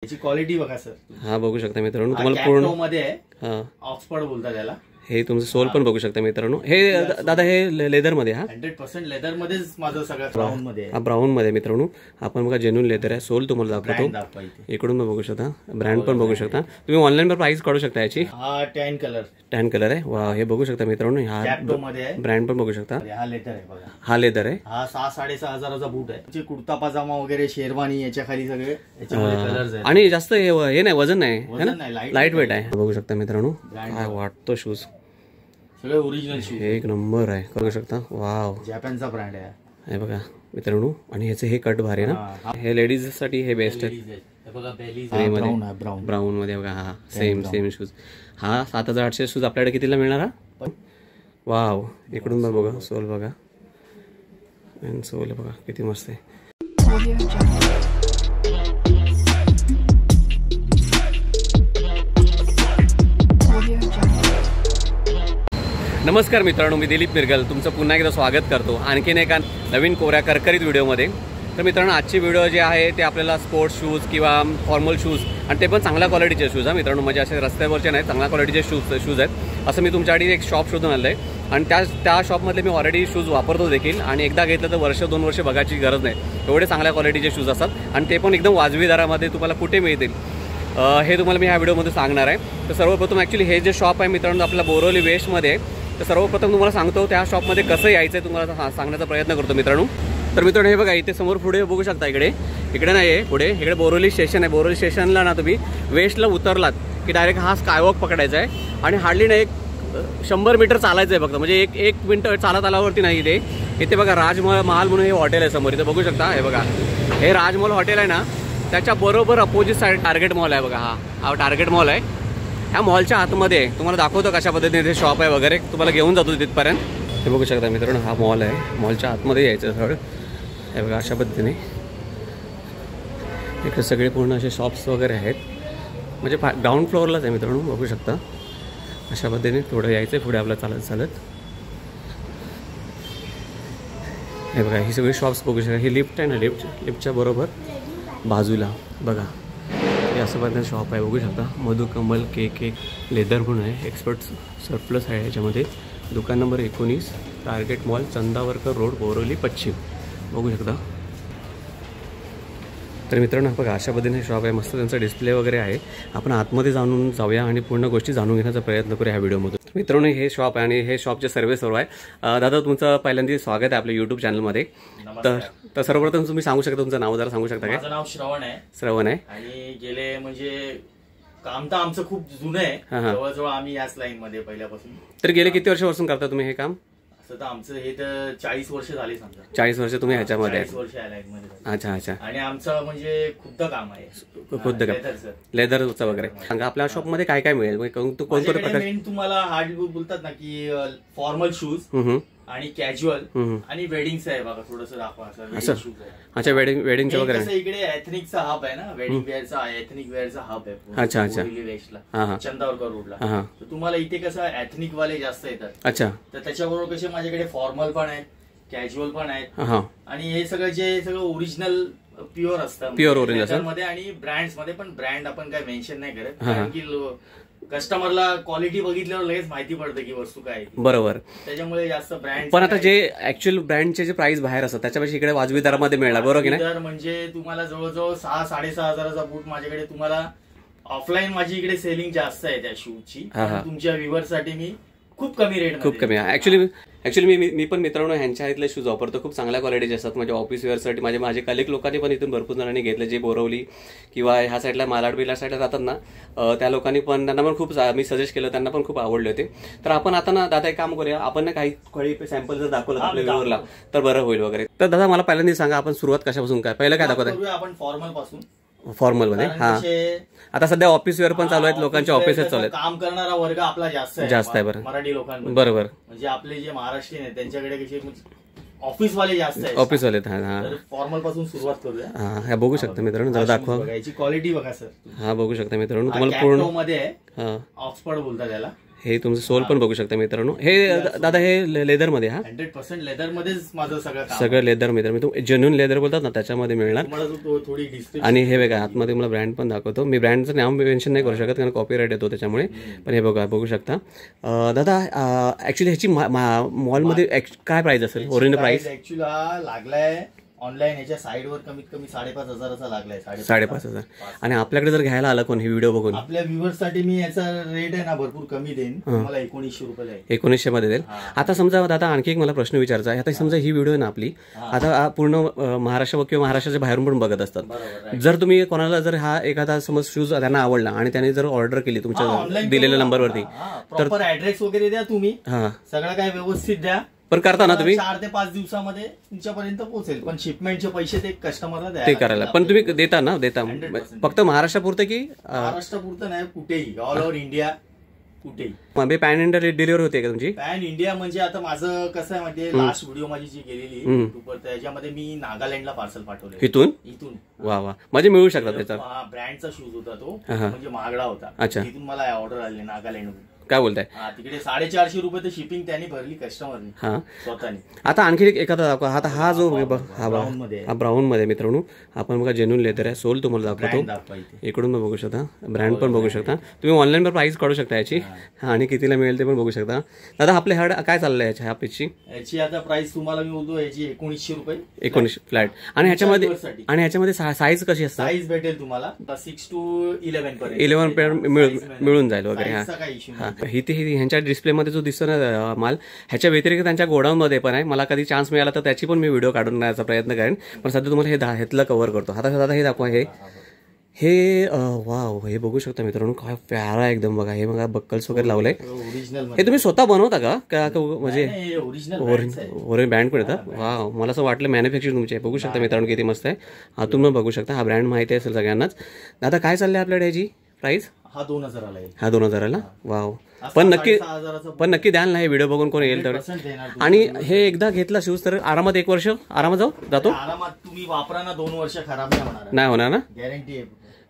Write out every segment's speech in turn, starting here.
याची क्वालिटी बघा सर. हा बघू शकता मित्रांनो तुम्हाला पूर्ण मध्ये आहे, ऑक्सफर्ड बोलतात त्याला. हे तुमचं सोल पण बघू शकता मित्रांनो. हे दादा हे लेदर मध्ये 100% लेदर मध्येच माझं सगळं ब्राऊन मध्ये. हा ब्राऊन मध्ये मित्रांनो. आपण बघा जेन्युइन लेदर आहे. सोल तुम्हाला दाखवतो इकडून बघू शकता. ब्रँड पण बघू शकता तुम्ही. ऑनलाईन वर प्राइस काढू शकता याची. हा टॅन कलर आहे. वा हे बघू शकता मित्रांनो. हा ब्रँड पण बघू शकता. हा लेदर आहे बघा. हा लेदर आहे. हा 6-6.5 हजाराचा बूट आहे. कुर्ता पाजामा वगैरे शेरवानी याच्या खाली सगळे याच्यामध्ये कलर्स आहेत. आणि जास्त हे नाही वजन नाही, लाईट वेट आहे. बघू शकता मित्रांनो. काय वाटतो शूज सगळे ओरिजिनल शूज. एक नंबर आहे. करू शकता. वाव जपानचा ब्रँड आहे हे बघा मित्रांनो. आणि ह्याचे हे कट भारी आहे ना. हे लेडीज साठी हे बेस्ट आहे. ब्राऊन मध्ये बघा. हा सेम शूज. हा 7,800 शूज आपल्याकडे कितीला मिळणार हा. वाव इकडून बघा सोल बघा. सोल बघा किती मस्त आहे. नमस्कार मित्रांनो, मी दिलीप मिरगल तुमचं पुन्हा एकदा स्वागत करतो आणखीन एका नवीन कोऱ्या करकरीत व्हिडिओमध्ये. तर मित्रांनो आजची व्हिडिओ जे आहे ते आपल्याला स्पोर्ट्स शूज किंवा फॉर्मल शूज आणि ते पण चांगल्या क्वालिटीचे शूज आहे मित्रांनो. म्हणजे असे रस्त्यावरचे नाही, चांगल्या क्वालिटीचे शूज आहेत. असं मी तुमच्यासाठी एक शॉप शोधून आलं आहे आणि त्या शॉपमधले मी ऑलरेडी शूज वापरतो देखील. आणि एकदा घेतलं तर वर्ष 2 वर्ष बघायची गरज नाही, एवढे चांगल्या क्वालिटीचे शूज असतात आणि ते पण एकदम वाजवी दरामध्ये तुम्हाला कुठे मिळतील हे तुम्हाला मी ह्या व्हिडिओमध्ये सांगणार आहे. तर सर्वप्रथम ॲक्च्युली हे जे शॉप आहे मित्रांनो आपल्या बोरिवली वेस्टमध्ये आहे. तर सर्वप्रथम तुम्हाला सांगतो त्या शॉपमध्ये कसं यायचं आहे तुम्हाला सांगण्याचा प्रयत्न करतो मित्रांनो. तर मित्रांनो हे बघा इथे समोर पुढे बघू शकता. इकडे नाही आहे, पुढे इकडे बोरिवली स्टेशन आहे. बोरिवली स्टेशनला ना तुम्ही वेस्टला उतरलात की डायरेक्ट हा स्कायवॉक पकडायचा आहे आणि हार्डली ना 100 मीटर चालायचं आहे फक्त. म्हणजे एक मिनिट चालत आल्यावरती नाही. इथे बघा राजमहल म्हणून हे हॉटेल आहे समोर. इथे बघू शकता. हे बघा हे राजमहल हॉटेल आहे ना, त्याच्या बरोबर अपोजिट साईड टार्गेट मॉल आहे बघा. हा टार्गेट मॉल आहे. ह्या मॉलच्या आतमध्ये तुम्हाला दाखवतो कशा पद्धतीने ते शॉप आहे वगैरे. तुम्हाला घेऊन जातो तिथपर्यंत. हे बघू शकता मित्रांनो हा मॉल आहे. मॉलच्या आतमध्ये यायचं थोडं. हे बघा अशा पद्धतीने इकडे सगळे पूर्ण असे शॉप्स वगैरे आहेत. म्हणजे ग्राउंड फ्लोअरलाच आहे मित्रांनो. बघू शकता अशा पद्धतीने थोडं यायचं आहे पुढे आपलं चालत. हे बघा ही सगळी शॉप्स बघू शकता. ही लिफ्ट आहे ना, लिफ्टच्या बरोबर बाजूला बघा हे असं पद्धतीने शॉप आहे. बघू शकता मधुकमल केक लेदर म्हणून आहे. एक्सपर्ट सरप्लस आहे याच्यामध्ये. दुकान number 19 target mall Chandavarkar road Borivali पश्चिम. बघू शकता. तर मित्रांनो बघा अशा पद्धतीने शॉप आहे. मस्त त्यांचा डिस्प्ले वगैरे आहे. आपण आतमध्ये जाऊया आणि पूर्ण गोष्टी जाणून घेण्याचा प्रयत्न करूया ह्या व्हिडिओमधून. मित्रांनो हे शॉप आहे आणि हे शॉपचे सर्व्हिस सर्व आहे. दादा तुमचं पहिल्यांदा स्वागत आहे आपल्या यूट्यूब चॅनलमध्ये. तर सर्वप्रथम तुम्ही सांगू शकता तुमचं नाव जरा सांगू शकता काय? माझं नाव श्रवण आहे. श्रवण आहे. आणि गेले म्हणजे काम तर आमचं खूप जुनं आहे. जवळजवळ आम्ही याच लाईन मध्ये पहिल्यापासून. तर गेले किती वर्षापासून करता तुम्ही हे काम? तर आमचं हे तर 40 वर्ष झाली समजा. 40 वर्ष तुम्ही ह्याच्यामध्ये? 40 वर्ष मध्ये. अच्छा. आणि आमचं म्हणजे खुद्द काम आहे. खुद्द काम लेदरचं वगैरे. सांगा आपल्या शॉपमध्ये काय काय मिळेल? कोणकोणत्या प्रकार? तुम्हाला हार्ड बोलतात ना की फॉर्मल शूज आणि कॅज्युअल आणि वेडिंग्स आहे बघा. थोडंसं दाखवा. अच्छा वेडिंगचं वगैरे. इकडे एथनिकचा हब आहे ना, वेडिंग वेअरचा एथनिक वेअरचा हब आहे. अच्छा वेस्टला चंदावरकर रोडला. तर तुम्हाला इथे कसं एथनिक वाले जास्त येतात. अच्छा. तर त्याच्याबरोबर कसे माझ्याकडे फॉर्मल पण आहेत, कॅज्युअल पण आहेत. आणि हे सगळं ओरिजिनल प्युअर असतं. प्युअर ओरिजिनल मध्ये आणि ब्रँड्स मध्ये पण. ब्रँड आपण काय मेन्शन नाही करत कारण की कस्टमरला क्वालिटी बघितल्यावर लगेच माहिती पडतं की वस्तू काय. बरोबर. त्याच्यामुळे जास्त ब्रँड. पण आता जे ऍक्च्युअल ब्रँडचे जे प्राइस बाहेर असतात त्याच्यापेक्षा इकडे वाजवी दरामध्ये मिळणार बरोबर की नाही? म्हणजे तुम्हाला जवळजवळ 6-6.5 हजाराचा बूट माझ्याकडे तुम्हाला ऑफलाईन माझी इकडे सेलिंग जास्त आहे त्या शूजची. तुमच्या व्ह्युअर्ससाठी मी खूप कमी रेट. खूप कमी आहे. ऍक्च्युली मी पण मित्रांनो ह्यांच्या इथले शूज वापरतो. खूप चांगल्या क्वालिटीचे असतात. म्हणजे ऑफिस वेअरसाठी माझे कलिक लोकांनी पण इथून भरपूर जणांनी घेतले. जे बोरवली किंवा ह्या साईडला मालाडबीला साईडला जातात ना त्या लोकांनी पण त्यांना पण खूप मी सजेस्ट केलं. त्यांना पण खूप आवडले होते. तर आपण आता ना दादा एक काम करूया. आपण ना काही सॅम्पल जर दाखवलं आपल्या व्ह्यूअरला तर बरं होईल वगैरे. तर दादा मला पहिल्यांदा सांगा आपण सुरुवात कशापासून काय पहिलं काय दाखवताय? आपण फॉर्मल पासून. फॉर्मल मध्ये. आता सध्या ऑफिस वेअर पण चालू आहेत. लोकांचे ऑफिसेस चालू आहेत. काम करणारा वर्ग आपला जास्त आहे बरं मराठी लोकांमध्ये. बरोबर. म्हणजे आपले जे महाराष्ट्रीयन आहेत त्यांच्याकडे कसे ऑफिस वाले जास्त आहेत. ऑफिस वाले. फॉर्मल पासून सुरुवात करूया. हा बघू शकता मित्रांनो जरा दाखवा. याची क्वालिटी बघा सर. हा बघू शकता मित्रांनो तुम्हाला पूर्ण मध्ये आहे. ऑक्सफर्ड बोलतात त्याला. हे तुमचं सोल पण बघू शकता मित्रांनो. हे दादा हे लेदरमध्ये, हा 100% लेदर मध्येच माझं सगळं लेदर मित्रांनो. तुम्ही जेन्युइन लेदर बोलतात ना त्याच्यामध्ये मिळणार. थोडी आणि हे बघा आतमध्ये मला ब्रँड पण दाखवतो. मी ब्रँडचं नाव मेन्शन नाही करू शकत कारण कॉपीराइट येतो त्याच्यामुळे, पण हे बघू शकता. दादा ऍक्च्युली ह्याची मॉलमध्ये काय प्राइस असेल ओरिजिनल प्राइस? ऍक्च्युअली हा लागलाय ऑनलाईन याच्या साईडवर कमीत कमी 5,500चा लागलाय. 5,500. आणि आपल्याकडे जर घ्यायला आला कोण ही व्हिडिओ बघून, आपल्या व्ह्युअर्स साठी मी याचा रेट आहे ना भरपूर कमी देईन तुम्हाला. 1900 रुपयाला आहे. 1900 मध्ये देईल. आता समजा दादा आणखी एक मला प्रश्न विचारायचा आहे. आता समजा ही व्हिडिओ आहे ना आपली, आता पूर्ण महाराष्ट्र किंवा महाराष्ट्राच्या बाहेरून पण बघत असतात. जर तुम्ही कोणाला जर हा एखादा समज शूज त्यांना आवडला आणि त्याने जर ऑर्डर केली तुमच्या दिलेल्या नंबरवरती, तर ऍड्रेस वगैरे द्या तुम्ही, सगळं काय व्यवस्थित द्या. पण करता ना तुम्ही 4 ते 5 दिवसामध्ये तुमच्यापर्यंत पोहोचेल. पण शिपमेंटचे पैसे ते कस्टमरला द्या ते करायला. पण तुम्ही देता ना? देता फक्त महाराष्ट्रापुरतं की महाराष्ट्रापुरतं नाही, कुठेही ऑल ओव्हर इंडिया कुठेही. पॅन इंडिया डिलिव्हरी होते का तुमची? पॅन इंडिया म्हणजे आता माझं कसं आहे म्हणजे लास्ट व्हिडिओ माझी जी गेलेली युट्यूबवर त्याच्यामध्ये मी नागालँडला पार्सल पाठवलं. इथून वा वा म्हणजे मिळू शकतात. त्याचा ब्रँडचा शूज होता तो, म्हणजे महागडा होता. अच्छा. तिथून मला ऑर्डर आली नागालँड. काय बोलताय? तिकडे 450 रुपये तर शिपिंग त्यांनी भरली कस्टमरनी स्वतःनी. आता आणखी एखादा दाखवा. आता हा जो हा ब्राऊन मध्ये मित्रांनो आपण बघा जेन्युइन लेदर आहे. सोल तुम्हाला दाखवतो इकडून बघू शकता. ब्रँड पण बघू शकता तुम्ही. ऑनलाईन प्राइस काढू शकता याची आणि कितीला मिळेल ते पण बघू शकता. दादा आपल्या हाड काय चाललंय ह्या पीसची? याची आता प्राइस तुम्हाला मी बोलतो याची 1900 रुपये. 1900 फ्लॅट. आणि ह्याच्यामध्ये साईज कशी असते? साईज भेटेल तुम्हाला 6 to 11 पर्यंत. 11 मिळून जाईल वगैरे. ह्यांच्या डिस्प्लेमध्ये जो दिसतो ना माल, ह्याच्या व्यतिरिक्त त्यांच्या गोडाऊनमध्ये पण आहे. मला कधी चान्स मिळाला तर त्याची पण मी व्हिडिओ काढून घेण्याचा प्रयत्न करेन. पण सध्या तुम्हाला हे ह्यातलं कव्हर करतो. आता हे दाखवा. हे वाव हे बघू शकता मित्रांनो काय प्यारा एकदम. बघा हे बघा बक्कल्स वगैरे लावलंय. हे तुम्ही स्वतः बनवता का म्हणजे ओरिजिनल ब्रँड पण येतात? वाव मला असं वाटलं मॅन्युफॅक्चर तुमचे. बघू शकता मित्रांनो किती मस्त आहे. आतून पण बघू शकता. हा ब्रँड माहिती असेल सगळ्यांनाच. दादा काय चाललंय आपल्याकडे ह्याची प्राइस? हा 2000 ला. हा 2000 ला. वाव. पण नक्की द्याल ना हे व्हिडिओ बघून कोण येईल तर. आणि हे एकदा घेतला शूज तर आरामात 1 वर्ष आरामात जातो. आरामात तुम्ही वापरा ना. 2 वर्ष खराब नाही होणार ना? गॅरंटी आहे.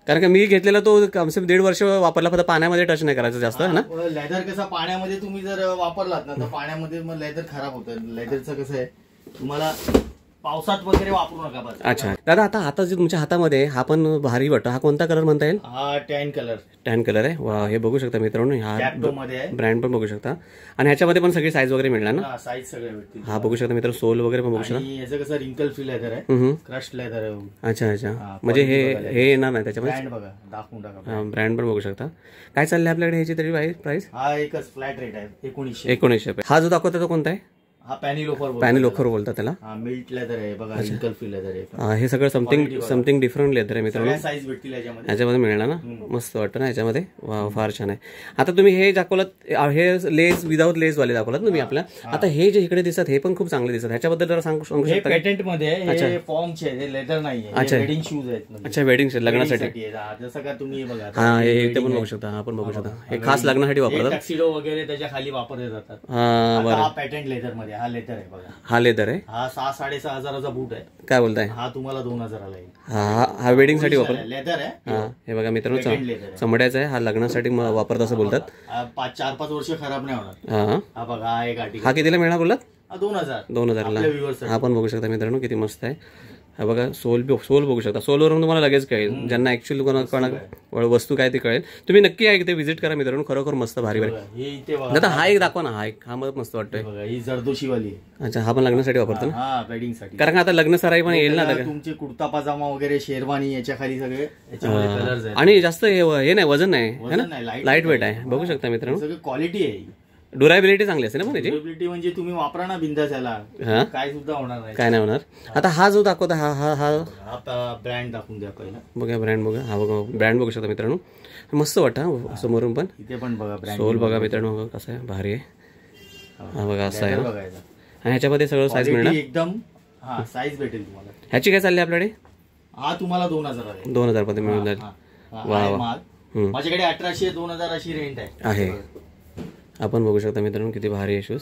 कारण का मी घेतलेला तो कमसे कम 1.5 वर्ष वापरला. फक्त पाण्यामध्ये टच नाही करायचं जास्त ना. लेदर कसा पाण्यामध्ये तुम्ही जर वापरलात ना तर पाण्यामध्ये मग लेदर खराब होतं. लेदरचं कसं आहे तुम्हाला पावसात वगैरे वापरू नका बस. अच्छा दादा आता जे तुमच्या हातामध्ये हा पण भारी वाटतो. हा कोणता कलर म्हणता येईल? हा टॅन कलर आहे. वा हे बघू शकता मित्रांनो. हा मध्ये ब्रँड पण बघू शकता. आणि ह्याच्यामध्ये पण सगळी साईज वगैरे मिळणार ना? साईज सगळे भेटतील. हा बघू शकता मित्रांनो. सोल वगैरे पण बघू शकता. याचं कसं रिंकल फ्री लेदर आहे. क्रश लेदर आहे. अच्छा म्हणजे हे येणार नाही त्याच्यामध्ये. ब्रँड बघा दाखवून टाका. ब्रँड पण बघू शकता. काय चाललंय आपल्याकडे ह्याची तरी प्राइस? हा एकच फ्लॅट रेट आहे 1900. हा जो दाखवता तो कोणता आहे? हा पॅनी लोफर बोलतात त्याला. मिल्ट लेदर आहे बघा. रिंकल फ्री लेदर आहे. हे सगळं समथिंग डिफरंट लेदर आहे मित्रांनो. साईज भेटतील याच्यामध्ये मिळणार ना? मस्त वाटतं ना याच्यामध्ये. फार छान आहे. आता तुम्ही हे दाखवलात हे लेस विदाऊट लेस वाले दाखवलात तुम्ही आपल्या. आता हे जे इकडे दिसतात हे पण खूप चांगले दिसतात. ह्याच्याबद्दल जरा सांगू शकता? पॅटेंट मध्ये फॉर्मचे लेदर नाहीये. वेडिंग शूज आहेत. अच्छा वेडिंग लग्नासाठी. जसं का तुम्ही बघा. हा हे इथे पण बघू शकता. हा पण बघू शकता. हे खास लग्नासाठी वापरतात. टक्सिडो वगैरे त्याच्या खाली वापरले जातात. हा पॅटेंट लेदर मध्ये हा लेदर आहे बघा. हा लेदर आहे. हा 6,500 बूट आहे. काय बोलताय? हा तुम्हाला 2000 ला येईल. हा वेडिंग साठी वापर लेदर आहे. हा हे बघा मित्रांनो चमड्याचा आहे. हा लग्नासाठी वापरत असं बोलतात. 4-5 वर्ष खराब नाही होणार. हा बघा हा एक आर्टिकल. हा कितीला मिळणार बोललात? 2000 ला. हा पण बघू शकता मित्रांनो किती मस्त आहे. हा बघा सोल बघू शकता. सोलवरून तुम्हाला लगेच कळेल. ज्यांना ऍक्च्युअली कोणा वस्तू काय ते कळेल. तुम्ही नक्की आहे ते व्हिजिट करा मित्रांनो. खरोखर मस्त भारी दादा. हा एक दाखवा ना. हा मस्त वाटतोय. ही जरदोशीवाली. अच्छा हा पण लग्नासाठी वापरतो ना? हा वेडिंग कारण आता लग्न सराई पण येईल ना. तुमचे कुर्ता पाजामा वगैरे शेरवानी याच्या खाली सगळे कलर्स आहेत. आणि जास्त हे नाही वजन नाही. लाईट वेट आहे. बघू शकता मित्रांनो. सगळी क्वालिटी आहे. ड्युरेबिलिटी चांगली असते ना पण त्याची. ड्युरेबिलिटी म्हणजे तुम्ही वापरा ना बिंदास याला. काय सुद्धा होणार नाही. काय नाही होणार. आता हा जो दाखवता हा ब्रँड दाखवून द्या पहिला. बघा ब्रँड बघा. हा बघा ब्रँड बघू शकता मित्रांनो. मस्त वाटतं समोरून पण. इथे पण बघा ब्रँड. सोल बघा मित्रांनो कसं आहे भारी आहे. हा बघा असं आहे. आणि ह्याच्यामध्ये सगळं साईज मिळणार एकदम. हा साईज भेटेल तुम्हाला. ह्याची काय चालली आपल्याकडे? हा तुम्हाला 2000 2000 मध्ये मिळून जाईल. वा माझ्याकडे 1800-2000 अशी रेंट आहे. आपण बघू शकता मित्रांनो किती भारी आहे शूज.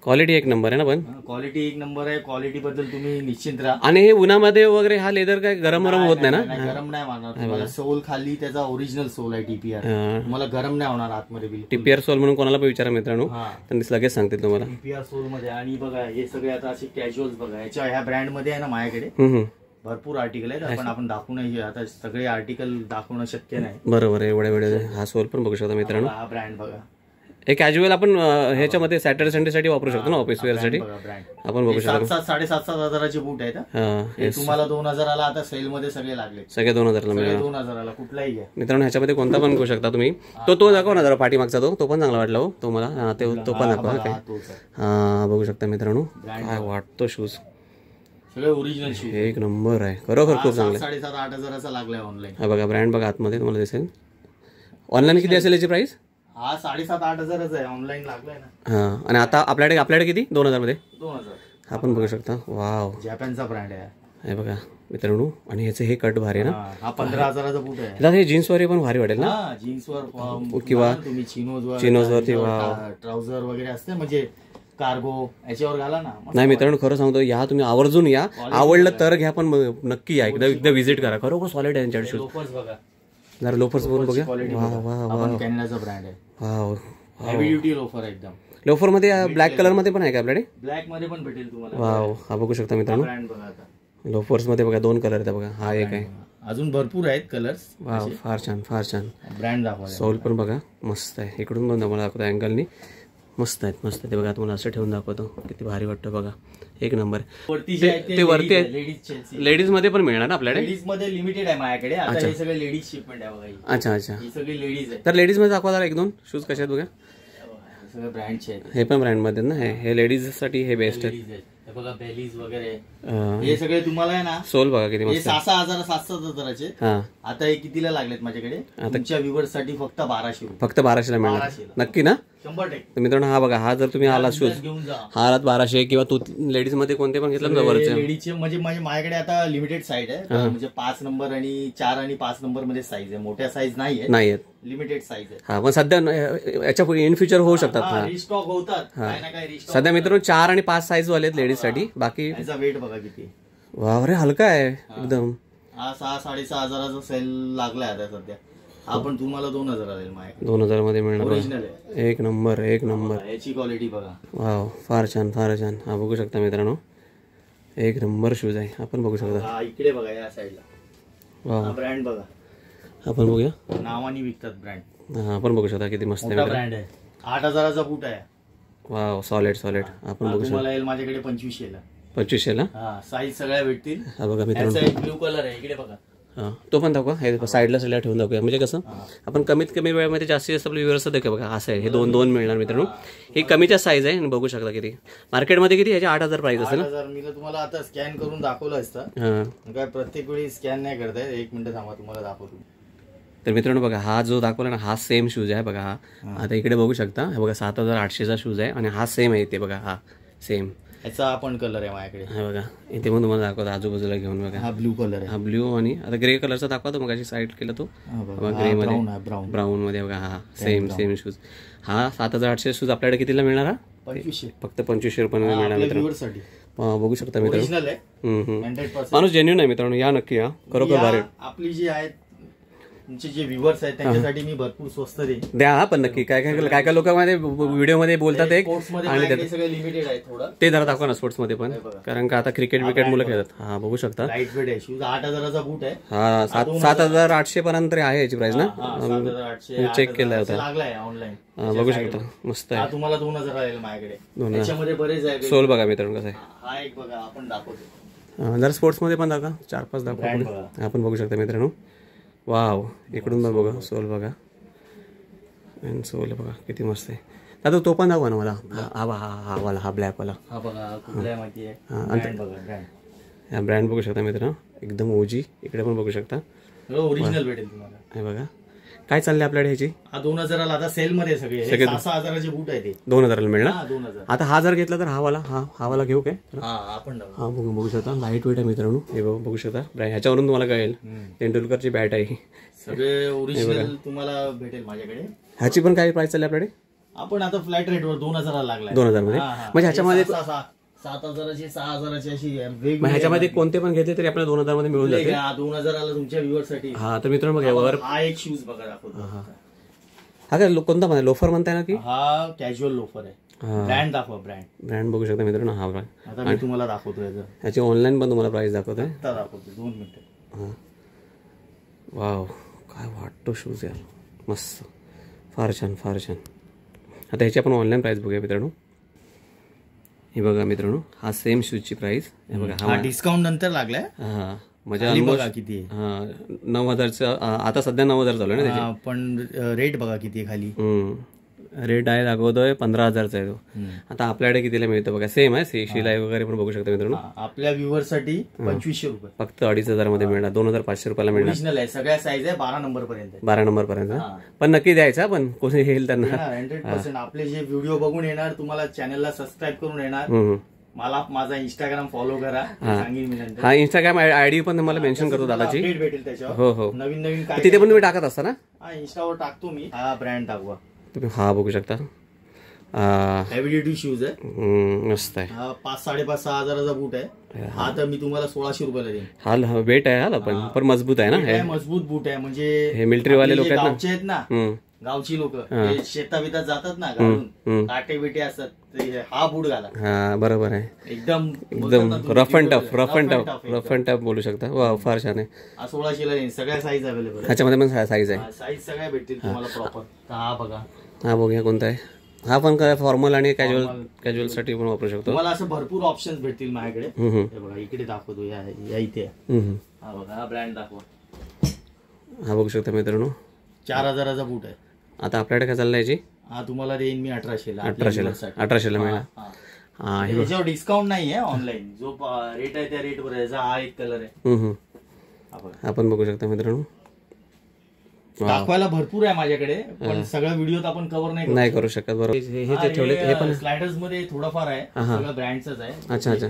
क्वालिटी एक नंबर आहे ना. पण क्वालिटी एक नंबर आहे. क्वालिटी बद्दल तुम्ही निश्चिंत राहा. आणि हे उन्हामध्ये वगैरे हा लेदर काय गरम होत नाही ना. गरम नाही होणार तुम्हाला. सोल खाली त्याचा ओरिजिनल सोल आहे टीपीआर. तुम्हाला गरम नाही होणार आतमध्ये बिलकुल. टीपीआर सोल म्हणून कोणाला पण विचारा मित्रांनो, त्यांनी लगेच सांगतील तुम्हाला. टीपीआर सोल मध्ये. आणि बघा हे सगळे आता असे कॅज्युअल्स बघा याच्या ह्या ब्रँड मध्ये आहे ना माझ्याकडे भरपूर आर्टिकल आहेत. आपण दाखवू नाही आता सगळे आर्टिकल दाखवणं शक्य नाही. बरोबर आहे. एवढ्या वेळ हा सोल पण बघू शकता मित्रांनो. हा ब्रँड बघा. हे कॅज्युअल आपण ह्याच्यामध्ये सॅटर्डे संडे साठी वापरू शकतो ना, ऑफिस वेअर साठी आपण बघू शकतो. 7,500 हजाराचे बूट आहेत. हे तुम्हाला 2,000ला आता सेल मध्ये सगळे लागले. सगळे 2,000ला मिळेल. 2,000ला कुठलाही घ्या मित्रांनो. ह्याच्यामध्ये कोणता पण घेऊ शकता तुम्ही. तो दाखवा ना जरा पाठीमागचा. तो पण चांगला वाटला हो तो मला. तो पण दाखवा. हा बघू शकता मित्रांनो. काय वाटतो शूज. सगळे ओरिजिनल शूज. एक नंबर आहे खरोखर. खूप चांगला. 7,500-8,000 हजाराचा लागलाय ऑनलाईन. हा बघा ब्रँड बघा आतमध्ये तुम्हाला दिसेल. ऑनलाईन किती असेल याची प्राइस. हा 7,500-8,000 आहे. ऑनलाईन लागलाय ना. हा. आणि आता आपल्याकडे किती 2,000 मध्ये 2,000 हा पण बघू शकता. वाव. जपानचा ब्रँड आहे हे बघा मित्रांनो. आणि ह्याचे हे कट भारी ना. हा 15,000चा बूट आहे. हे जीन्स वर पण भारी वाटेल ना. जीन्सवर किंवा तुम्ही चिनोजवर ट्राउझर वगैरे असते म्हणजे कार्गो याच्यावर घाला ना. नाही मित्रांनो खरं सांगतो या तुम्ही आवर्जून या. आवडलं तर घ्या पण नक्की या. एकदा व्हिजिट करा. खरोखर सॉलिड आहे त्यांच्याकडे शूज. लोफर्स बघा जरा लोफर्स बघून बघा. कॅनडाचा ब्रँड आहे. वाव. हेवी ड्युटी लोफर एकदम. लोफर मध्ये ब्लॅक कलर मध्ये पण आहे का आपल्याकडे. ब्लॅक मध्ये पण भेटेल तुम्हाला. वाव. हा बघू शकता मित्रांनो. ब्रँड बघा आता. लोफर्स मध्ये बघा 2 कलर आहेत बघा. हा एक आहे. अजून भरपूर आहेत कलर्स. वाव. फार छान फार छान. ब्रँड दाखवा. सोल पण बघा मस्त आहे. इकडून पण तुम्हाला दाखवतो अँगलनी. मस्त आहेत मस्त. ते बघा तुम्हाला असं ठेवून दाखवतो. किती भारी वाटतं बघा. एक नंबर. ते वरती आहे. लेडीज मध्ये पण मिळणार ना आपल्याकडे. लेडीज मध्ये लिमिटेड आहे माझ्याकडे. आता हे सगळे लेडीज शिपमेंट आहे बघा. अच्छा अच्छा. ही सगळी लेडीज आहे. तर लेडीज मध्ये दाखवा जरा 1-2 शूज कसे आहेत बघा. सगळे ब्रँडचे आहेत. हे पण ब्रँड मध्ये ना. हे लेडीज साठी हे बेस्ट आहे. बघा बेलीज वगैरे हे सगळे तुम्हाला आहे ना. सोल बघा किती मस्त. 6,000-7,000 आता हे कितीला लागलेत माझ्याकडे. तुमच्या व्ह्यूअर्स साठी फक्त 1,200 रुपये. फक्त 1,200ला मिळणार नक्की ना. 100%. मित्रांनो हा बघा. हा जर तुम्ही आला शूज हा आलात 1,200 किंवा तू लेडीज मध्ये कोणते पण घेतलं ना वरचे. लेडीजचे म्हणजे माझ्याकडे आता लिमिटेड साईज आहे. म्हणजे 5 नंबर आणि 4 आणि 5 नंबर मध्ये साईज आहे. मोठ्या साईज नाहीये. लिमिटेड साईज आहे. हा पण सध्या याच्या इन फ्युचर होऊ शकतात. रिस्टॉक होतात काय ना काय. सध्या मित्रांनो 4 आणि 5 साईज वाले आहेत लेडीज साठी. बाकी याचा वेट बघा किती. वावरे हलका आहे एकदम. हा 6-6,500 हजाराचा सेल लागलाय आता सध्या. हा पण तुम्हाला 2,000 जाईल माझ्याकडे. 2,000 मध्ये मिळणार. ओरिजिनल आहे. एक नंबर एक नंबर. याची क्वालिटी बघा. वाव फार छान फार छान. हा बघू शकता मित्रांनो. एक नंबर शूज आहे. आपण बघू शकता. इकडे बघा या साईडला. वाव. ब्रँड बघा. आपण बघूया. नावाने विकतात ब्रँड. हा आपण बघू शकता किती मस्त आहे. ब्रँड आहे. 8,000चा बूट आहे. Wow solid solid. आपण बघू शकता. तुम्हाला येईल माझ्याकडे 2500ला. 2500ला. साईज सगळ्या भेटतील. हा बघा मित्रांनो. ब्लू कलर आहे. इकडे बघा. तो पण दाखवा. हे साईडला साईडला ठेवून दाखवूया. म्हणजे कसं आपण कमीत कमी वेळामध्ये जास्तीत जास्त आपली व्यवस्था देखील बघा. असं आहे. हे 2 मिळणार मित्रांनो. ही कमीच्या साईज आहे. बघू शकता किती. मार्केटमध्ये किती याचे 8,000 प्राइस असेल. मी तुम्हाला आता स्कॅन करून दाखवलं असतं. काय प्रत्येक वेळी स्कॅन नाही करता येत. 1 मिनिट थांबा तुम्हाला दाखवतो. तर मित्रांनो बघा हा जो दाखवला ना हा सेम शूज आहे बघा. हा आता इकडे बघू शकता. हे बघा 7,800चा शूज आहे आणि हा सेम आहे इथे बघा. हा सेम याचा आपण कलर आहे माझ्याकडे. हा बघा इथे पण तुम्हाला दाखवतो आजूबाजूला घेऊन बघा. हा ब्लू कलर आहे. हा ब्ल्यू आणि आता ग्रे कलरचा दाखवतो मग अशी साईड केला तो ग्रे मध्ये ब्राऊन मध्ये बघा. हा सेम सेम शूज. हा 7,800 शूज आपल्याकडे कितीला मिळणार. हा 2500. फक्त 2500 रुपये मिळणार मित्रांनो. बघू शकता मित्रांनो. माणूस जेन्युइन आहे मित्रांनो. या नक्की या. खरोखर भारी. आपली जी आहेत तुमचे जे व्ह्युअर्स आहेत त्यांच्यासाठी मी भरपूर स्वस्त द्या. हा पण नक्की काय काय लोकांमध्ये व्हिडिओ मध्ये बोलतात एक आणि सगळे लिमिटेड आहे थोडं. ते जरा दाखवा ना स्पोर्ट्स मध्ये पण. कारण का आता क्रिकेट मुलं खेळतात. हा बघू शकता. लाईट वेट आहे शूज. 8,000चा बूट आहे. हा 7,800 पर्यंत आहे याची प्राइस ना. 7,800 चेक केला होता. लागलाय ऑनलाईन. बघू शकता मस्त आहे. तुम्हाला 2,000 येईल माझ्याकडे. त्याच्यामध्ये बरेच आहे. सोल बघा मित्रांनो कसं आहे. हा एक बघा आपण दाखवतो. जरा स्पोर्ट्स मध्ये पण दाखवा. 4-5 दाखवा. आपण बघू शकता मित्रांनो. वाव इकडून पण बघा. सोल बघा. आणि सोल बघा किती मस्त आहे. आता तो पण दाखवा ना मला. हा वाला हा ब्लॅक वाला. हा बघा कुठल्या माहिती आहे. हा ब्रँड बघू शकता मित्रांनो. एकदम ओजी. इकडे पण बघू शकता. ओरिजिनल भेटेल तुम्हाला. हे बघा काय चाललंय आपल्याकडे ह्याची. हा 2,000ला आता सेल मध्ये सगळे 6,000चे बूट आहे ते. 2,000ला मिळणार. 2,000. आता हा जर घेतला तर हा वाला घेऊ काय. आपण हा बघू शकता. लाईट वेट आहे मित्रांनो. हे बघू शकता. ह्याच्यावरून तुम्हाला कळेल तेंडुलकरची बॅट आहे. सगळे ओरिजिनल तुम्हाला भेटेल माझ्याकडे. ह्याची पण काय प्राइस चालली आपल्याकडे. आपण आता फ्लॅट रेटवर 2000 लागलाय. 2000 मध्ये म्हणजे ह्याच्यामध्ये 7,000ची 6,000ची अशी ह्याच्यामध्ये कोणते पण घेतले तरी आपल्याला 2000 मध्ये मिळून जाते. 2000 तुमच्या व्ह्युअरसाठी. हा तर मित्रांनो बघा वर हा एक शूज बघा दाखवतो. हा काय कोणता म्हणा लोफर म्हणताय ना की हा कॅज्युअल लोफर आहे. ब्रँड दाखवा. ब्रँड बघू शकता मित्रांनो. हा आता मी तुम्हाला दाखवतोय. ह्याची ऑनलाईन पण तुम्हाला प्राइस दाखवतोय. दाखवतो 2 मिनिटं. हा वाव काय वाटतो शूज यार मस्त. फार छान फार छान. आता ह्याची आपण ऑनलाईन प्राइस बघूया मित्रांनो. हे बघा मित्रांनो हा सेम शूजची प्राइस. हे बघा हा डिस्काउंट नंतर लागलाय. हा म्हणजे बघा किती आहे. हा 9000चं आता सध्या 9000 चालू आहे ना त्याची. पण रेट बघा किती आहे खाली. रेट आहे दाखवतोय 15,000चा आहे तो. आता आपल्याकडे कितीला मिळतो बघा. सेम आहे शिलाई वगैरे पण बघू शकता मित्रांनो. आपल्या व्ह्युअर साठी 2500 रुपये फक्त 2500 मध्ये मिळणार. 2500 रुपयाला मिळणार. ओरिजिनल आहे. सगळ्या साईज आहे 12 नंबर पर्यंत. 12 नंबर पर्यंत पण नक्की द्यायचा. पण कोणी येईल त्यांना 100%. आपले जे व्हिडिओ बघून येणार तुम्हाला चॅनलला सबस्क्राईब करून येणार. मला माझा इंस्टाग्राम फॉलो करा. सांगेन मी नंतर. हा इंस्टाग्राम आयडी पण तुम्हाला मेन्शन करतो दादाची. अपडेट भेटेल त्याच्यावर. हो हो नवीन नवीन काय तिथे पण तुम्ही टाकत असता ना. हा इंस्टावर टाकतो मी. हा ब्रँड दाखवा तुम्ही. हा बघू शकता हेवी ड्युटी शूज आहे. मस्त आहे. हा 5,500-6,000चा बूट आहे. हा तर मी तुम्हाला 1600 रुपयाला देईन. हा वेट आहे. हा पण मजबूत आहे ना. मजबूत बूट आहे. म्हणजे हे मिलिटरी वाले लोक आहेत ना. गावची लोक शेताबितात जातात ना घालून काटे बिटे असतात. हा बूट घाला. हा बरोबर आहे. एकदम रफ अँड टफ बोलू शकता. वा फार छान आहे. 1600ला देईन. सगळ्या साईज अवेलेबल. ह्याच्यामध्ये पण साईज आहे. साईज सगळ्या भेटतील तुम्हाला प्रॉपर. हा बघा. हा बघूया कोणता आहे. हा पण काय फॉर्मल आणि कॅज्युअल साठी पण वापरू शकतो. तुम्हाला असं भरपूर ऑप्शन्स भेटतील माझ्याकडे. हे बघा इकडे दाखवतो. या इथे. हा बघा हा ब्रँड दाखवा. हा बघू शकता मित्रांनो. 4000चा बूट आहे. आता आपल्याकडे काय चाललं याची. हा तुम्हाला देईन मी 1800ला. 1800ला मिळणार. हा ह्याच्यावर डिस्काउंट नाही आहे. ऑनलाईन जो रेट आहे त्या रेटवर आहे. हा एक कलर आहे. आपण बघू शकता मित्रांनो. दाखवायला भरपूर आहे माझ्याकडे. पण सगळ्या व्हिडिओत आपण कव्हर नाही करू शकत. बरोबर. हे जे ठेवले हे पण स्लायडर्स मध्ये थोडंफार आहे. सगळं ब्रँडच आहे. अच्छा अच्छा.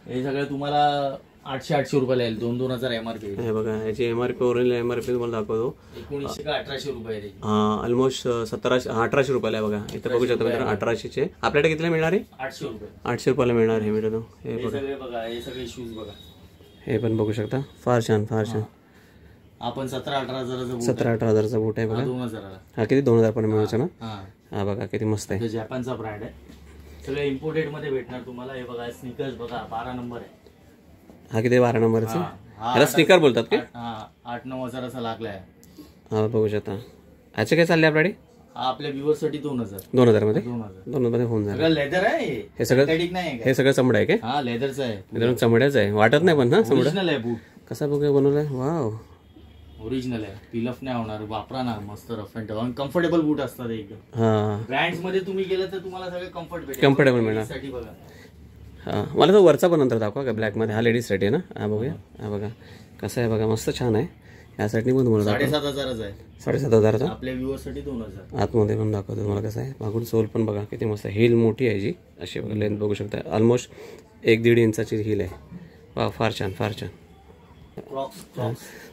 हे सगळं तुम्हाला 800 रुपयाला येईल. 2,000 एमआरपी. हे बघा याची एमआरपी ओरिजिनल एमआरपी तुम्हाला दाखवतो. 1900 का 1800 रुपये. ऑलमोस्ट 1800 रुपयाला आहे बघा. इथं बघू शकता मित्रांनो 1800चे. आपल्याकडे कितीला मिळणार आहे. 800 रुपये. 800 रुपयाला मिळणार हे मित्रांनो. हे बघा हे सगळे शूज बघा. हे पण बघू शकता. फार छान फार छान. आपण 17-18 हजाराचा बूट आहे बघा. 2000. हा किती 2000 पर्यंत मिळायचं ना. हा बघा किती मस्त आहे. जपानचा ब्रँड आहे. सगळे इम्पोर्टेड मध्ये भेटणार तुम्हाला. हे बघा स्निकर्स बघा 12 नंबर आहे. हा किती 12 नंबरचे. याला स्निकर बोलतात का. 8-9 हजाराचा लागलाय. हा बघू शकता. ह्याचे काय चालले आपल्याकडे. आपल्या व्ह्युअर साठी 2000 मध्ये 2000 मध्ये होऊन जाईल. लेदर आहे हे सगळं. हे सगळं चमडा आहे का. हा लेदरचं आहे. मित्रांनो चमड्याचं आहे. वाटत नाही पण ना चमडा. ओरिजिनल आहे बूट. कसा बघूया बनवलाय. वाव ओरिजिनल आहे. पिलअप नाही होणार. वापरा ना मस्त रफ अँड टफ. कम्फर्टेबल बूट असतात एकदम. ब्रँड्स मध्ये तुम्ही गेलं तर तुम्हाला सगळं कम्फर्टेबल मिळणार. बघा हा मला तो वरचा पण नंतर दाखवा का. ब्लॅक मध्ये. हा लेडीज साठी आहे ना. हा बघूया. हा बघा कसं आहे बघा. मस्त छान आहे. यासाठी पण तुम्हाला 7,500 आहे. 7,500. आपल्या व्ह्युअर साठी 2000. आतमध्ये पण दाखवतो तुम्हाला कसं आहे. मागून सोल पण बघा किती मस्त. हिल मोठी आहे जी. अशी बघा लेंथ बघू शकता. ऑलमोस्ट 1-1.5 इंचाची हिल आहे. वा फार छान फार छान.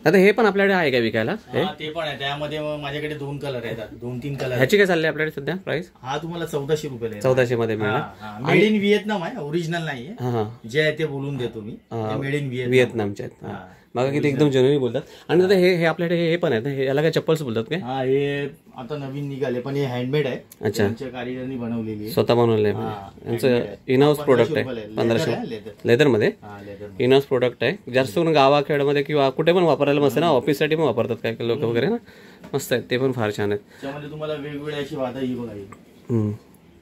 आता हे पण आपल्याकडे आहे का विकायला. ते पण आहे. त्यामध्ये माझ्याकडे 2 कलर आहेत. 2-3 कलर. ह्याची काय चालली आपल्याकडे सध्या प्राइस. हा तुम्हाला 1400 रुपये. 1400 मध्ये मिळणार. मेड इन व्हिएतनाम आहे. ओरिजिनल नाहीये. जे आहे ते बोलून देतो मी. मेड इन व्हिएतनामचे आहेत. बघा किती एकदम जेन्युइन बोलतात. आणि आता हे आपल्याकडे हे पण आहे. याला काय चप्पल्स बोलतात काय. हा हे आता नवीन निघाले पण हे हँडमेड आहे. अच्छा. त्यांच्या कारीगरांनी बनवलेली आहे. स्वतः बनवलंय. यांचं इनहाऊस प्रोडक्ट आहे. 1500 लेदर मध्ये इनहाऊस प्रोडक्ट आहे. जास्त करून गावाखेडमध्ये किंवा कुठे पण वापरायला मस्त ना. ऑफिस साठी पण वापरतात काय लोक वगैरे ना. मस्त आहेत ते पण फार छान आहेत. त्याच्यामध्ये तुम्हाला वेगवेगळ्या अशी वादा ही बघा.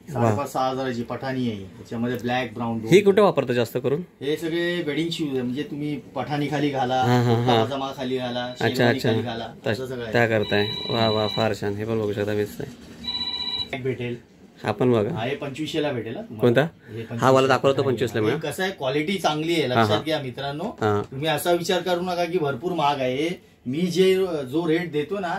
5,000-6,000ची पठाणी आहे. त्याच्यामध्ये ब्लॅक ब्राऊन. ही कुठे वापरतात जास्त करून. हे सगळे वेडिंग शूज आहे. म्हणजे तुम्ही पठाणी खाली घाला. पजामा खाली घाला. अच्छा अच्छा. घाला. त्या करताय. वा वा फार छान. हे पण बघू शकता. बेस्ट आहे. भेटेल. हा पण बघा. हा 2500ला भेटेल. कोणता. हा मला दाखवतो 25ला मिळेल. कसं आहे क्वालिटी चांगली आहे. लक्षात घ्या मित्रांनो. तुम्ही असा विचार करू नका की भरपूर महाग आहे. मी जो रेट देतो ना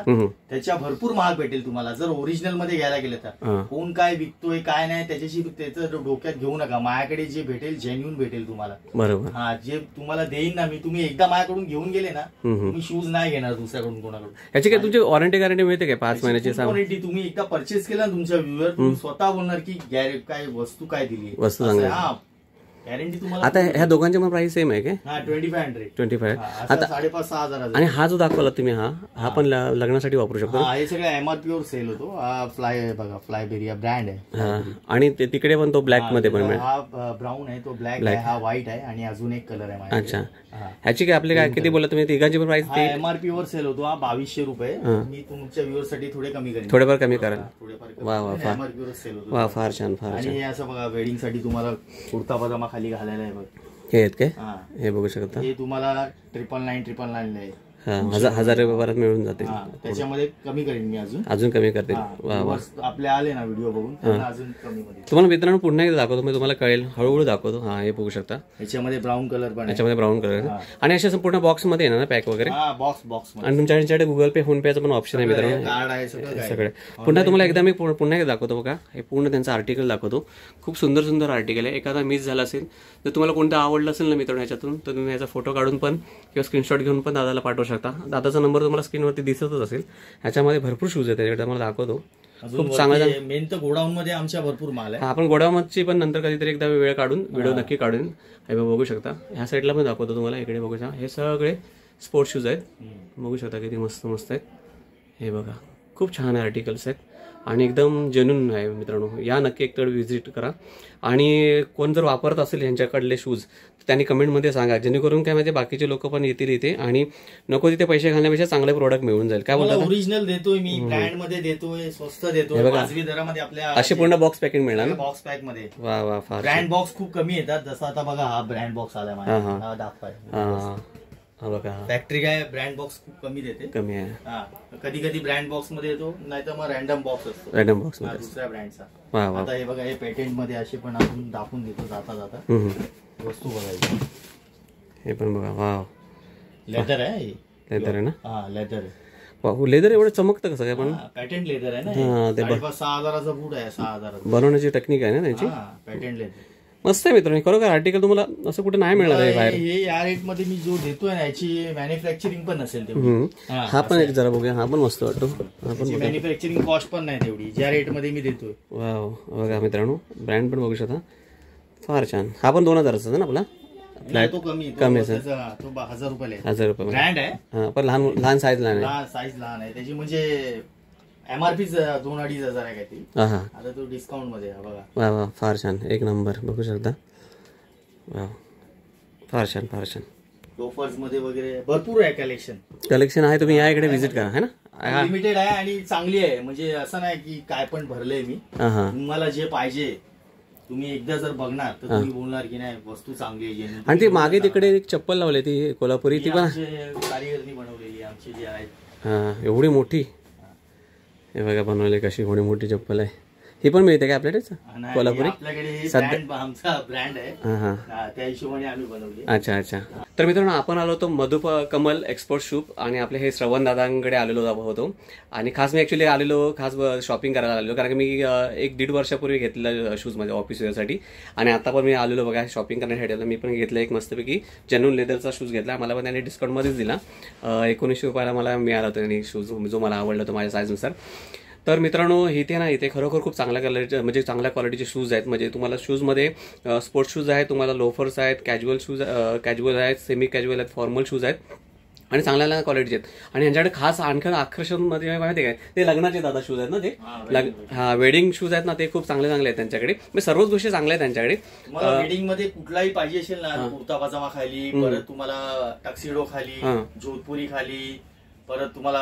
त्याच्या भरपूर महाग भेटेल तुम्हाला जर ओरिजिनल मध्ये घ्यायला गेलं तर. कोण काय विकतोय काय नाही त्याच्याशी त्याचं डोक्यात घेऊ नका. माझ्याकडे जे भेटेल जेन्युन भेटेल तुम्हाला. बरोबर. हा जे तुम्हाला देईन ना मी, तुम्ही एकदा माझ्याकडून घेऊन गेले ना तुम्ही शूज नाही घेणार दुसऱ्याकडून कोणाकडून. याची काय तुमची वॉरंटी गॅरंटी मिळते काय 5 महिन्याची? वॉरंटी तुम्ही एकदा परचेस केला ना तुमच्या व्ह्यूवर तुम्ही स्वतः बोलणार की काय वस्तू काय दिली वस्तू चांगली. हा गॅरंटी तुम्हाला. आता ह्या दोघांची पण प्राइस सेम आहे काय? हा 2500. 25. आता 5,500-6 हजार. आणि हा जो दाखवला तुम्ही हा पण लग्नासाठी वापरू शकतो. हे सगळं MRP वर सेल होतो. हा फ्लाय बघा फ्लायबेरिया ब्रँड आहे. आणि तिकडे पण तो ब्लॅक मध्ये पण मिळेल. हा ब्राऊन आहे तो ब्लॅक आहे हा व्हाईट आहे आणि अजून एक कलर आहे माझ्याकडे. अच्छा ह्याची काय आपले काय किती बोला तुम्ही तिघांची पण प्राइस? MRP वर सेल होतो हा 2200 रुपये. मी तुमच्या व्ह्यूअर साठी थोडे कमी करेन. थोडेफार कमी कराल. वा वा MRP वर सेल होतो. वा फार छान फार छान. आणि हे असं बघा वेडिंग साठी तुम्हाला कुर्ता पजामा खाली घालायला आहे बघ. हे आहेत काय? हे बघू शकता. हे तुम्हाला 999 आहे. 1000 रुपये परत मिळून जाते. त्याच्यामध्ये कमी करेन मी अजून कमी करते. आपले आले ना व्हिडिओ बघून अजून कमी मध्ये. तुम्हाला मित्रांनो पुन्हा एकदा दाखवतो मी तुम्हाला कळेल हळूहळू दाखवतो. हा हे बघू शकता. याच्यामध्ये ब्राऊन कलर पण याच्यामध्ये ब्राऊन कलर आणि अशा संपूर्ण बॉक्स मध्ये येणार ना पॅक वगैरे. बॉक्स आणि तुमच्याकडे गुगल पे फोन पेचं पण ऑप्शन आहे मित्रांनो. कार्ड आहे सगळे. पुन्हा तुम्हाला एकदा मी पुन्हा एकदा दाखवतो बघा. हे पूर्ण त्यांचं आर्टिकल दाखवतो. खूप सुंदर सुंदर आर्टिकल आहे. एखादा मिस झाला असेल तर तुम्हाला कोणतं आवडलं असेल ना मित्रांनो याच्यातून तर तुम्ही याचा फोटो काढून पण किंवा स्क्रीनशॉट घेऊन पण दादाला पाठवू शकता. दादाचा नंबर तुम्हाला स्क्रीनवरती दिसतच असेल. ह्याच्यामध्ये भरपूर शूज आहेत त्याच्याकडे मला दाखवतो. खूप चांगला. मेन तर गोडाऊन मध्ये आमच्या भरपूर माल आहे. आपण गोडाऊनची पण नंतर कधीतरी एकदा वेळ काढून व्हिडिओ नक्की काढून हे बघू शकता. ह्या साईडला पण दाखवतो तुम्हाला. इकडे बघू शकता हे सगळे स्पोर्ट्स शूज आहेत. बघू शकता किती मस्त मस्त आहेत. हे बघा खूप छान आर्टिकल्स आहेत आणि एकदम जेन्युइन आहे मित्रांनो. या नक्की एक तर व्हिजिट करा. आणि कोण जर वापरत असेल यांच्याकडले शूज तर त्यांनी कमेंटमध्ये सांगा जेणेकरून काय म्हणजे बाकीचे लोक पण येतील इथे आणि नको तिथे पैसे घालण्यापेक्षा चांगले प्रोडक्ट मिळून जाईल. काय बोलतात? ओरिजिनल देतोय मी, ब्रँड मध्ये देतोय, स्वस्त देतोय, वाजवी दरामध्ये. आपल्या असे पूर्ण बॉक्स पॅकिंग मिळणार बॉक्स पॅक मध्ये. वा वा फार. ब्रँड बॉक्स खूप कमी येतात. जसं आता बघा हा ब्रँड बॉक्स आला माझ्या दाखवाय. फॅक्टरी काय ब्रँड बॉक्स खूप कमी देते. कमी आहे. कधी कधी ब्रँड बॉक्स मध्ये येतो नाही तर मग रॅन्डम बॉक्स असतो. रॅन्डम बॉक्स दुसऱ्या ब्रँडचा. आता हे बघा हे पेटेंट मध्ये असे पण आपण दाखवून देतो जाता जाता वस्तू बघायची. हे पण बघा. वा लेदर आहे. लेदर आहे ना? हा लेदर आहे. वाह लेदर एवढं चमकतं कसं काय? पण पॅटेंट लेदर आहे ना. 6,500 बूट आहे. 6,000 बनवण्याची टेक्निक आहे ना त्यांची. पॅटेंट लेदर मस्त आहे मित्रांनो. खरोखर आर्टिकल तुम्हाला असं कुठे नाही मिळणार आहे बाहेर. हे या रेट मध्ये मी जो देतोय ना याची मॅन्युफॅक्चरिंग पण नसेल तेवढी. हा पण एक जरा बघूया. हा पण मस्त वाटतो. मॅन्युफॅक्चरिंग कॉस्ट पण नाही तेवढी ज्या रेट मध्ये मी देतोय. वाव बघा मित्रांनो ब्रँड पण बघू शकता. फार छान. हा पण 2000चा ना आपला. तो कमी तो 1000 रुपयाला. 1000 रुपये ब्रँड आहे. हा पण लहान साईज लहान आहे. साईज लहान आहे त्याची. म्हणजे MRP 2-2.5 हजार आहे काय ती. आता तो डिस्काउंट मध्ये बघा. वा वा फार छान. एक नंबर बघू शकता. वा फार छान फार छान. लोफर्स मध्ये वगैरे भरपूर आहे कलेक्शन आहे. तुम्ही या इकडे व्हिजिट करा है ना. लिमिटेड आहे आणि चांगली आहे. म्हणजे असं नाही की काय पण भरलंय मी. तुम्हाला जे पाहिजे तुम्ही एकदा जर बघणार तर तुम्ही बोलणार की नाही वस्तू चांगली आहे. आणि ती मागे तिकडे एक चप्पल लावली ती कोल्हापुरी ती पण कारिगरनी बनवलेली आमची जी आहे. हा एवढी मोठी. हे बघा बनवले कशी एवढी मोठी चप्पल आहे. ही पण मिळते का आपल्याकडे कोल्हापुरी? आपल्याकडे आमचा ब्रँड आहे त्या हिशोबाने आम्ही बनवली. अच्छा अच्छा. तर मित्रांनो आपण आलो होतो मधुकमल एक्सपोर्ट शूप आणि आपले हे श्रवण दादांकडे आलेलो होतो. आणि खास मी ऍक्च्युली आलेलो खास शॉपिंग करायला आलेलो कारण की मी 1-1.5 वर्षापूर्वी घेतलेलं शूज माझ्या ऑफिस वेअरसाठी. आणि आता पण मी आलेलो बघा शॉपिंग करण्यासाठी. मी पण घेतलं एक मस्तपैकी जेन्युइन लेदरचा शूज घेतला. मला पण त्याने डिस्काउंटमध्येच दिला. 1900 रुपयाला मला मिळाला होता त्यांनी शूज जो मला आवडला होता माझ्या साईजनुसार. तर मित्रांनो इथे ना इथे खरोखर खूप चांगल्या कलरचे म्हणजे चांगल्या क्वालिटीचे शूज आहेत. म्हणजे तुम्हाला शूजमध्ये स्पोर्ट्स शूज आहेत, तुम्हाला लोफर्स आहेत, कॅज्युअल आहेत, सेमी कॅज्युअल आहेत, फॉर्मल शूज आहेत आणि चांगल्या क्वालिटीचे आहेत. आणि यांच्याकडे खास आणखी आकर्षण मध्ये माहिती काय ते लग्नाचे दादा शूज आहेत ना ते. हा वेडिंग शूज आहेत ना ते खूप चांगले आहेत त्यांच्याकडे. म्हणजे सर्वच गोष्टी चांगल्या आहेत त्यांच्याकडे. वेडिंग मध्ये कुठलाही पाहिजे असेल ना कुर्ता पाजामा खाली परत तुम्हाला टक्सिडो खाली जोधपुरी खाली परत तुम्हाला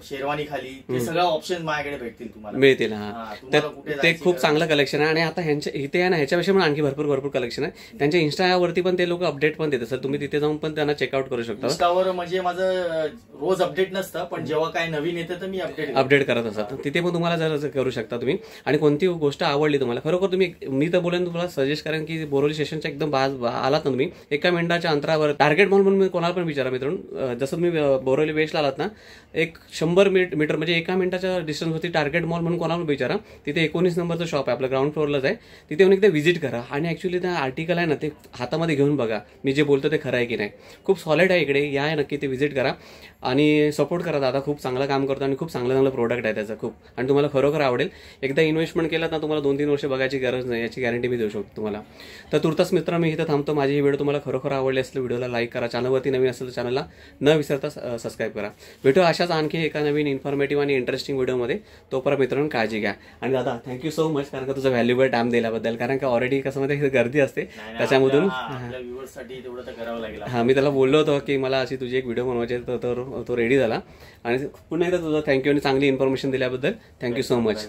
शेरवानी खाली ते सगळं ऑप्शन माझ्याकडे भेटतील तुम्हाला. मिळतील. तुम्हाला कुठे ते जायची खूप गरज चांगलं कलेक्शन आहे. आणि आता ह्यांच्या इथे आहे ना, ह्याच्यापेक्षा पण आणखी भरपूर कलेक्शन आहे. त्यांच्या इंस्टावरती पण ते लोक अपडेट पण देतात, सर तुम्ही तिथे जाऊन पण त्यांना चेकआउट करू शकता. इंस्टावर म्हणजे माझं रोज अपडेट नसतं, पण जेव्हा काय नवीन येतं तर मी अपडेट करत असतात. तिथे पण तुम्हाला जर करू शकता तुम्ही. आणि कोणती गोष्ट आवडली तुम्हाला खरोखर तुम्ही, मी तर बोलेन तुम्हाला सजेस्ट करेन की बोरोली स्टेशनच्या एकदम आलात ना तुम्ही, 1 मिनिटाच्या अंतरावर टार्गेट मॉल म्हणून कोणाला पण विचारा मित्रांनो. जसं तुम्ही बोरोली वेस्टला आलात ना, एक 100 मीटर म्हणजे 1 मिनिटाच्या डिस्टन्सवरती टार्गेट मॉल म्हणून कोणाला विचारा. तिथे 19 नंबरचं शॉप आहे, आपलं ग्राउंड फ्लोअरलाच आहे. तिथे येऊन एकदा व्हिजिट करा. आणि ऍक्च्युली त्या आर्टिकल आहे ना, ते हातामध्ये घेऊन बघा मी जे बोलतो ते खरं आहे की नाही. खूप सॉलिड आहे इकडे, या नक्की ते व्हिजिट करा आणि सपोर्ट करा. दादा खूप चांगलं काम करतो आणि खूप चांगलं प्रोडक्ट आहे त्याचं खूप, आणि तुम्हाला खरोखर आवडेल. एकदा इन्व्हेस्टमेंट केलं ना तुम्हाला 2-3 वर्ष बघायची गरज नाही, याची गॅरंटी मी देऊ शकतो तुम्हाला. तर तुर्तास मित्र मी इथं थांबतो. माझी ही व्हिडिओ तुम्हाला खरोखर आवडली असेल व्हिडिओला लाईक करा. चॅनलवरती नवीन असेल तर चॅनलला न विसरता सबस्क्राईब करा. भेटू अशाच आणखी एका नवीन इन्फॉर्मेटिव्ह आणि इंटरेस्टिंग व्हिडिओमध्ये. तोपर्यंत मित्रांनो काळजी घ्या. आणि दादा थँक्यू सो मच, कारण का तुझा व्हॅल्युएबल टाइम दिल्याबद्दल. कारण का ऑलरेडी कसं मध्ये गर्दी असते त्याच्यामधून मी त्याला बोललो होतो की मला अशी तुझी एक व्हिडिओ बनवायची, तर तो रेडी झाला. आणि पुन्हा एकदा तुझा थँक्यू आणि चांगली इन्फॉर्मेशन दिल्याबद्दल थँक्यू सो मच.